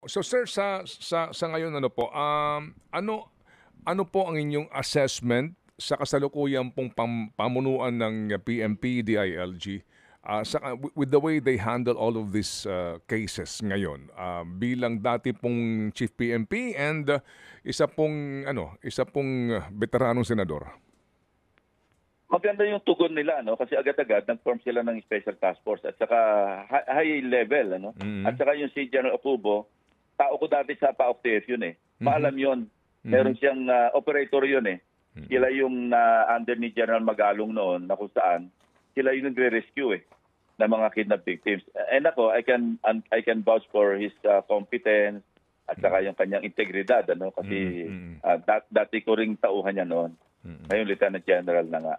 So sir, sa ngayon ano po, ano ano po ang inyong assessment sa kasalukuyan pong pamunuan ng PNP, DILG, with the way they handle all of these cases ngayon, bilang dati pong Chief PNP and isa pong veteranong senador? Maganda yung tugon nila, no? Kasi agad-agad nag-form sila ng special task force at saka high level, ano? At saka yung si General Opubo, tao ko dati sa PAOK yun eh. Maalam yun. Meron siyang operator yun eh. Sila yung under ni General Magalong noon na kung saan sila yung nagre-rescue eh ng mga kidnap victims. And ako, I can vouch for his competence at saka yung kanyang integridad, ano? Kasi dati ko ring tauhan niya noon. Ngayon, Lieutenant General na nga.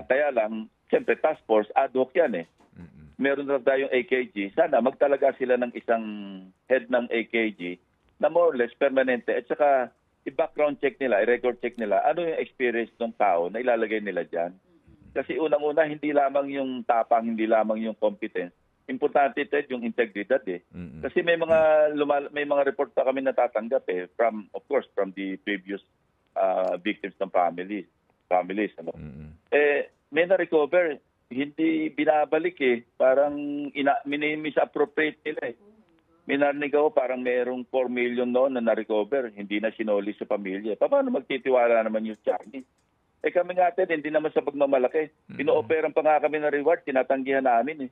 Kaya lang, siyempre task force, ad hoc yan eh. Meron na tayong AKG. Sana magtalaga sila ng isang head ng AKG na more or less permanente at saka i-background check nila, i-record check nila, ano yung experience ng tao na ilalagay nila dyan. Kasi unang-una, hindi lamang yung tapang, hindi lamang yung competence. Importante ito yung integridad eh. Kasi may mga report pa kami natatanggap eh, of course, from the previous victims ng families, ano. May na-recover, hindi binabalik eh. Parang misappropriate nila eh. May narinig ako parang mayroong 4 million noon na na-recover, hindi na sinoli sa pamilya. Paano magtitiwala naman yung Chinese? Kami nga din, hindi naman sa pagmamalaki. Ino-operan pa nga kami ng reward, tinatanggihan namin eh.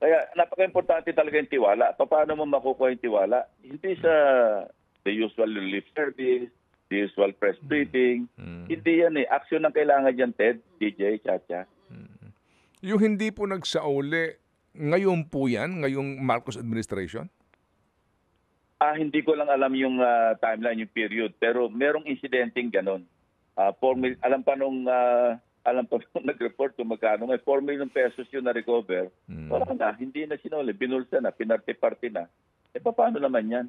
Kaya napaka-importante talaga yung tiwala. Paano mo makukuha yung tiwala? Hindi sa the usual relief service, the usual press briefing. Hindi yan eh. Action ang kailangan dyan, Ted, DJ, Chacha. Yung hindi po nagsauli, ngayon po yan, ngayong Marcos administration? Hindi ko lang alam yung timeline, yung period. Pero merong insidenteng ganon. Alam pa nung nag-report kung magkano. 4 million pesos yung na-recover. Wala na, hindi na sinuli. Binulsa na, pinarte-parte na. Paano naman yan?